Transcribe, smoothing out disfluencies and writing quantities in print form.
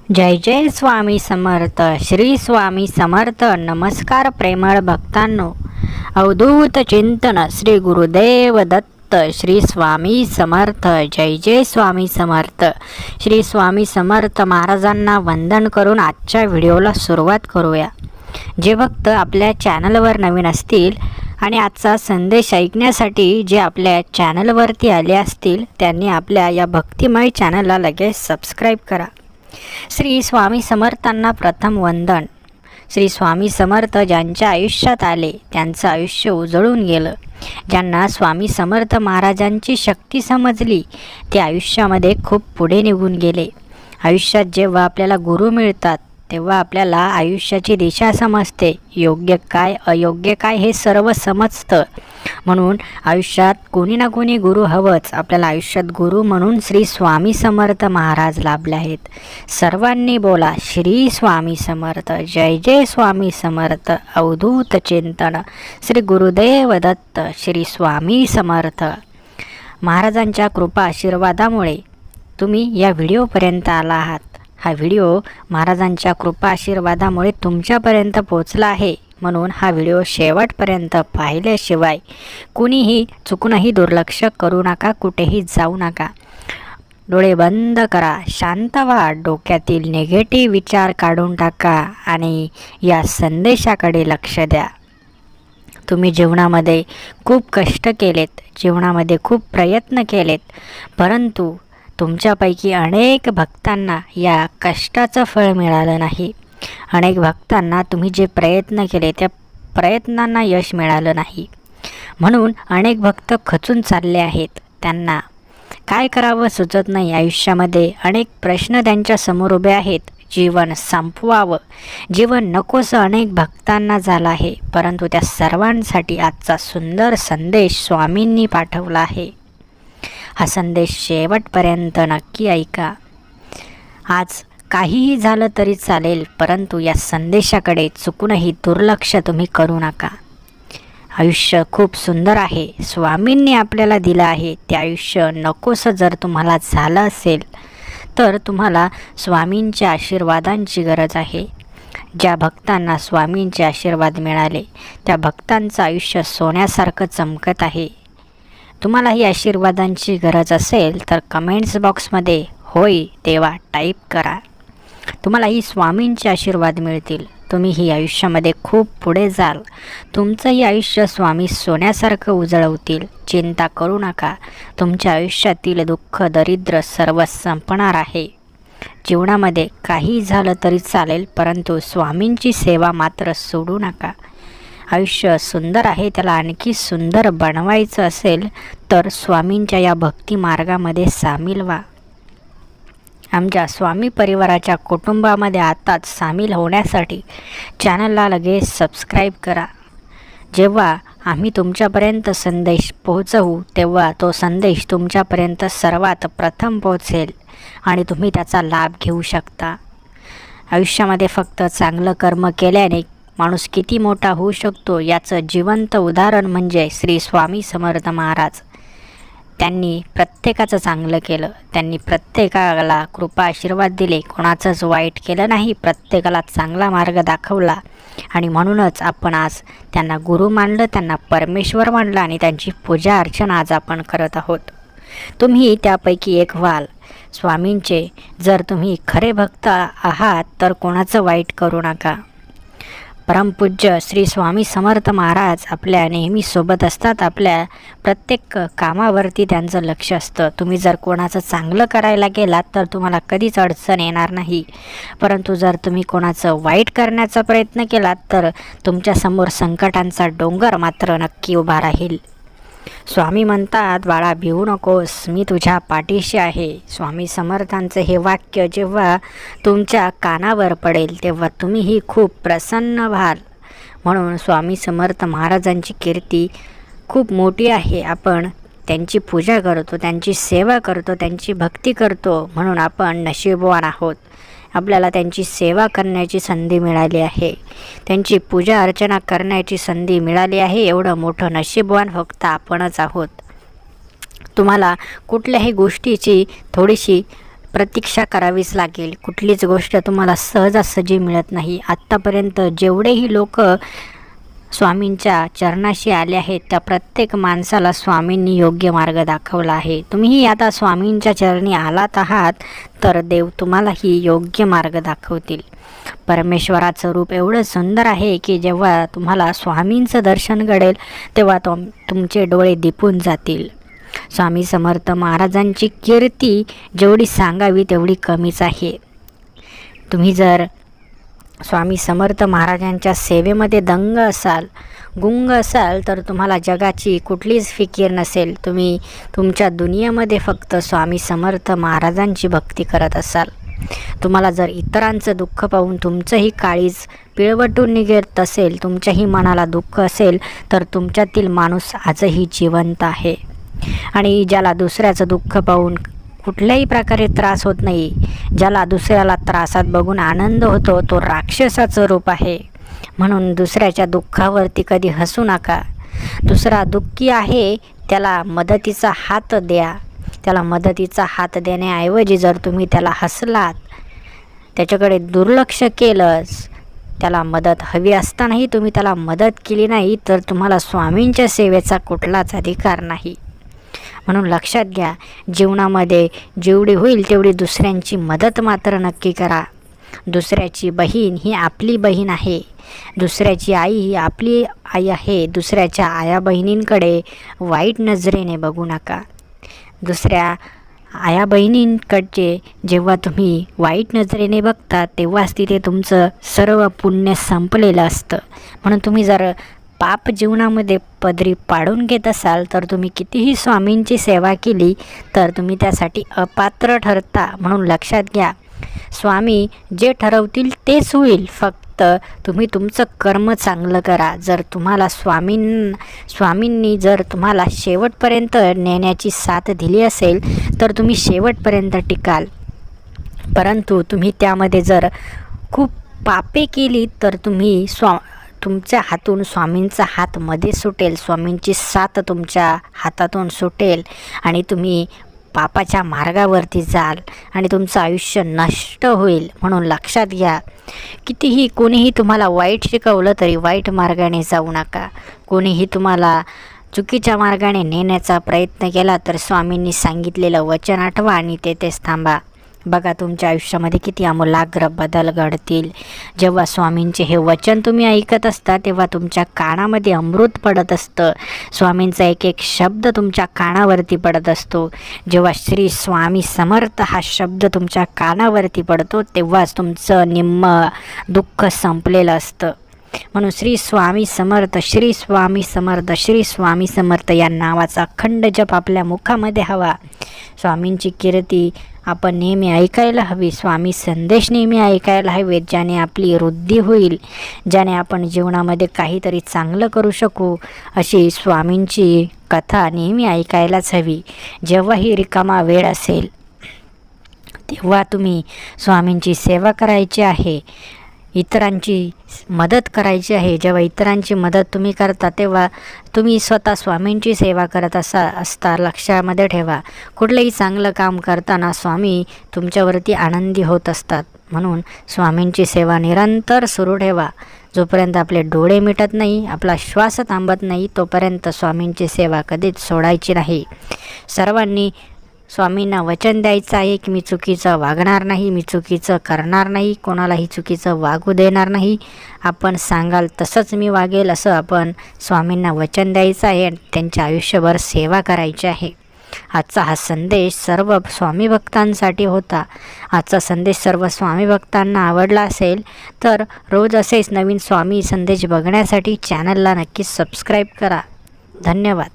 जय जय स्वामी समर्थ. श्री स्वामी समर्थ. नमस्कार प्रेमळ भक्तांनो. अवधूत चिंतन श्री गुरुदेव दत्त. श्री स्वामी समर्थ. जय जय स्वामी समर्थ. श्री स्वामी समर्थ महाराजांना वंदन करून आजच्या व्हिडिओला सुरुवात करूया. जे भक्त आपल्या चॅनलवर नवीन असतील आणि आजचा संदेश ऐकण्यासाठी जे आपल्या चॅनलवरती आले असतील त्यांनी आपल्या या भक्तिमय चॅनलला लगेच सबस्क्राईब करा. श्री स्वामी समर्थांना प्रथम वंदन. श्री स्वामी समर्थ ज्यांच्या आयुष्यात आले त्यांचं आयुष्य उजळून गेलं. ज्यांना स्वामी समर्थ महाराजांची शक्ती समजली ते आयुष्यामध्ये खूप पुढे निघून गेले. आयुष्यात जेव्हा आपल्याला गुरु मिळतात तेव्हा आपल्याला आयुष्याची दिशा समजते. योग्य काय अयोग्य काय हे सर्व समजतं. म्हणून आयुष्यात कोणी ना कोणी गुरु हवंच. आपल्याला आयुष्यात गुरु म्हणून श्री स्वामी समर्थ महाराज लाभले आहेत. सर्वांनी बोला श्री स्वामी समर्थ. जय जय स्वामी समर्थ. अवधूत चिंतन श्री गुरुदेव दत्त. श्री स्वामी समर्थ. महाराजांच्या कृपा आशीर्वादामुळे तुम्ही या व्हिडिओपर्यंत आला आहात. हा व्हिडिओ महाराजांच्या कृपा आशीर्वादामुळे तुमच्यापर्यंत पोहोचला आहे. म्हणून हा व्हिडिओ शेवटपर्यंत पाहिल्याशिवाय कुणीही चुकूनही दुर्लक्ष करू नका. कुठेही जाऊ नका. डोळे बंद करा. शांत व्हा. डोक्यातील निगेटिव्ह विचार काढून टाका आणि या संदेशाकडे लक्ष द्या. तुम्ही जीवनामध्ये खूप कष्ट केलेत, जीवनामध्ये खूप प्रयत्न केलेत, परंतु तुमच्यापैकी अनेक भक्तांना या कष्टाचं फळ मिळालं नाही. अनेक भक्तांना तुम्ही जे प्रयत्न केले त्या प्रयत्नांना यश मिळालं नाही. म्हणून अनेक भक्त खचून चालले आहेत. त्यांना काय करावं सुचत नाही. आयुष्यामध्ये अनेक प्रश्न त्यांच्या समोर उभे आहेत. जीवन संपवावं, जीवन नकोसं अनेक भक्तांना झालं आहे. परंतु त्या सर्वांसाठी आजचा सुंदर संदेश स्वामींनी पाठवला आहे. हा संदेश शेवटपर्यंत नक्की ऐका. आज काहीही झालं तरी चालेल, परंतु या संदेशाकडे चुकूनही दुर्लक्ष तुम्ही करू नका. आयुष्य खूप सुंदर आहे. स्वामींनी आपल्याला दिलं आहे. ते आयुष्य नकोसं जर तुम्हाला झालं असेल तर तुम्हाला स्वामींच्या आशीर्वादांची गरज आहे. ज्या भक्तांना स्वामींचे आशीर्वाद मिळाले त्या भक्तांचं आयुष्य सोन्यासारखं चमकत आहे. तुम्हाला ही आशीर्वादांची गरज असेल तर कमेंट्स बॉक्समध्ये होय तेव्हा टाईप करा. तुम्हालाही स्वामींचे आशीर्वाद मिळतील. तुम्हीही आयुष्यामध्ये खूप पुढे जाल. तुमचंही आयुष्य स्वामी सोन्यासारखं उजळवतील. चिंता करू नका. तुमच्या आयुष्यातील दुःख दरिद्र सर्व संपणार आहे. जीवनामध्ये काही झालं तरी चालेल, परंतु स्वामींची सेवा मात्र सोडू नका. आयुष्य सुंदर आहे, त्याला आणखी सुंदर बनवायचं असेल तर स्वामींच्या या भक्ती मार्गामध्ये सामील व्हा. आमच्या स्वामी परिवाराच्या कुटुंबामध्ये आताच सामील होण्यासाठी चॅनलला लगेच सबस्क्राईब करा. जेव्हा आम्ही तुमच्यापर्यंत संदेश पोहोचवू तेव्हा तो संदेश तुमच्यापर्यंत सर्वात प्रथम पोहोचेल आणि तुम्ही त्याचा लाभ घेऊ शकता. आयुष्यामध्ये फक्त चांगलं कर्म केल्याने माणूस किती मोठा होऊ शकतो याचं जिवंत उदाहरण म्हणजे श्री स्वामी समर्थ महाराज. त्यांनी प्रत्येकाचं चांगलं केलं. त्यांनी प्रत्येकाला कृपा आशीर्वाद दिले. कोणाचंच वाईट केलं नाही. प्रत्येकाला चांगला मार्ग दाखवला आणि म्हणूनच आपण आज त्यांना गुरु मानलं, त्यांना परमेश्वर मानलं आणि त्यांची पूजा अर्चना आज आपण करत आहोत. तुम्ही त्यापैकी एक व्हाल. स्वामींचे जर तुम्ही खरे भक्त आहात तर कोणाचं वाईट करू नका. परमपूज्य श्री स्वामी समर्थ महाराज आपल्या नेहमी सोबत असतात. आपल्या प्रत्येक कामावरती त्यांचं लक्ष असतं. तुम्ही जर कोणाचं चांगलं करायला गेलात तर तुम्हाला कधीच अडचण येणार नाही, परंतु जर तुम्ही कोणाचं वाईट करण्याचा प्रयत्न केलात तर तुमच्यासमोर संकटांचा डोंगर मात्र नक्की उभा राहील. स्वामी म्हणतात, बाळा भिवू नकोस, मी तुझ्या पाठीशी आहे. स्वामी समर्थांचं हे वाक्य जेव्हा तुमच्या कानावर पडेल तेव्हा तुम्हीही खूप प्रसन्न व्हाल. म्हणून स्वामी समर्थ महाराजांची कीर्ती खूप मोठी आहे. आपण त्यांची पूजा करतो, त्यांची सेवा करतो, त्यांची भक्ती करतो, म्हणून आपण नशीबवान आहोत. आपल्याला त्यांची सेवा करण्याची संधी मिळाली आहे. त्यांची पूजा अर्चना करण्याची संधी मिळाली आहे. एवढं मोठं नशीबवान फक्त आपणच आहोत. तुम्हाला कुठल्याही गोष्टीची थोडीशी प्रतीक्षा करावीच लागेल. कुठलीच गोष्ट तुम्हाला सहजासहजी मिळत नाही. आत्तापर्यंत जेवढेही लोक स्वामींच्या चरणाशी आले आहेत त्या प्रत्येक माणसाला स्वामींनी योग्य मार्ग दाखवला आहे. तुम्हीही आता स्वामींच्या चरणी आलात आहात तर देव तुम्हालाही योग्य मार्ग दाखवतील. परमेश्वराचं रूप एवढं सुंदर आहे की जेव्हा तुम्हाला स्वामींचं दर्शन घडेल तेव्हा तुमचे डोळे दिपून जातील. स्वामी समर्थ महाराजांची कीर्ती जेवढी सांगावी तेवढी कमीच आहे. तुम्ही जर स्वामी समर्थ महाराजांच्या सेवेमध्ये दंग असाल, गुंग असाल तर तुम्हाला जगाची कुठलीच फिकीर नसेल. तुम्ही तुमच्या दुनियेमध्ये फक्त स्वामी समर्थ महाराजांची भक्ती करत असाल. तुम्हाला जर इतरांचं दुःख पाहून तुमचंही काळीज पिळवटून निघत असेल, तुमच्याही मनाला दुःख असेल तर तुमच्यातील माणूस आजही जिवंत आहे. आणि ज्याला दुसऱ्याचं दुःख पाहून कुठल्याही प्रकारे त्रास होत नाही, ज्याला दुसऱ्याला त्रासात बघून आनंद होतो, तो राक्षसाचं रूप आहे. म्हणून दुसऱ्याच्या दुःखावरती कधी हसू नका. दुसरा दुःखी आहे त्याला मदतीचा हात द्या. त्याला मदतीचा हात देण्याऐवजी जर तुम्ही त्याला हसलात, त्याच्याकडे दुर्लक्ष केलंच, त्याला मदत हवी असतानाही तुम्ही त्याला मदत केली नाही तर तुम्हाला स्वामींच्या सेवेचा कुठलाच अधिकार नाही. म्हणून लक्षात घ्या, जीवनामध्ये जेवढी होईल तेवढी दुसऱ्यांची मदत मात्र नक्की करा. दुसऱ्याची बहीण ही आपली बहीण आहे. दुसऱ्याची आई ही आपली आई आहे. दुसऱ्याच्या आया बहिणींकडे वाईट नजरेने बघू नका. दुसऱ्या आया बहिणींकडचे जेव्हा तुम्ही वाईट नजरेने बघता तेव्हाच तिथे तुमचं सर्व पुण्य संपलेलं असतं. म्हणून तुम्ही जर पाप जीवनामध्ये पदरी पाडून घेत असाल तर तुम्ही कितीही स्वामींची सेवा केली तर तुम्ही त्यासाठी अपात्र ठरता. म्हणून लक्षात घ्या, स्वामी जे ठरवतील तेच होईल. फक्त तुम्ही तुमचं कर्म चांगलं करा. जर तुम्हाला स्वामींनी जर तुम्हाला शेवटपर्यंत नेण्याची साथ दिली असेल तर तुम्ही शेवटपर्यंत टिकाल. परंतु तुम्ही त्यामध्ये जर खूप पापे केली तर तुमच्या हातून स्वामींचा हात मध्ये सुटेल, स्वामींची साथ तुमच्या हातातून सुटेल आणि तुम्ही पापाच्या मार्गावरती जाल आणि तुमचं आयुष्य नष्ट होईल. म्हणून लक्षात घ्या, कितीही कोणीही तुम्हाला वाईट शिकवलं तरी वाईट मार्गाने जाऊ नका. कोणीही तुम्हाला चुकीच्या मार्गाने नेण्याचा प्रयत्न केला तर स्वामींनी सांगितलेलं वचन आठवा आणि तेथेच थांबा. बघा तुमच्या आयुष्यामध्ये किती आमूलाग्र बदल घडतील. जेव्हा स्वामींचे हे वचन तुम्ही ऐकत असता तेव्हा तुमच्या कानामध्ये अमृत पडत असतं. स्वामींचा एक एक शब्द तुमच्या कानावरती पडत असतो. जेव्हा श्री स्वामी समर्थ हा शब्द तुमच्या कानावरती पडतो तेव्हाच तुमचं निम्म दुःख संपलेलं असतं. म्हणून श्री स्वामी समर्थ, श्री स्वामी समर्थ, श्री स्वामी समर्थ या नावाचा अखंड जप आपल्या मुखामध्ये हवा. स्वामींची कीर्ती आपण नेहमी ऐकायला हवी. स्वामी संदेश नेहमी ऐकायला हवेत, ज्याने आपली वृद्धी होईल, ज्याने आपण जीवनामध्ये काहीतरी चांगलं करू शकू. अशी स्वामींची कथा नेहमी ऐकायलाच हवी. जेव्हाही रिकामा वेळ असेल तेव्हा तुम्ही स्वामींची सेवा करायची आहे, इतरांची मदत करायची आहे. जेव्हा इतरांची मदत तुम्ही करता तेव्हा तुम्ही स्वतः स्वामींची सेवा करत असता. लक्षामध्ये ठेवा, कुठलंही चांगलं काम करताना स्वामी तुमच्यावरती आनंदी होत असतात. म्हणून स्वामींची सेवा निरंतर सुरू ठेवा. जोपर्यंत आपले डोळे मिटत नाही, आपला श्वास थांबत नाही, तोपर्यंत स्वामींची सेवा कधीच सोडायची नाही. सर्वांनी स्वामींना वचन द्यायचं आहे की मी चुकीचं वागणार नाही, मी चुकीचं करणार नाही, कोणालाही चुकीचं वागू देणार नाही. आपण सांगाल तसंच मी वागेल असं आपण स्वामींना वचन द्यायचं आहे. त्यांच्या आयुष्यभर सेवा करायची आहे. आजचा हा संदेश सर्व स्वामी भक्तांसाठी होता. आजचा संदेश सर्व स्वामी भक्तांना आवडला असेल तर रोज असेच नवीन स्वामी संदेश बघण्यासाठी चॅनलला नक्की सबस्क्राईब करा. धन्यवाद.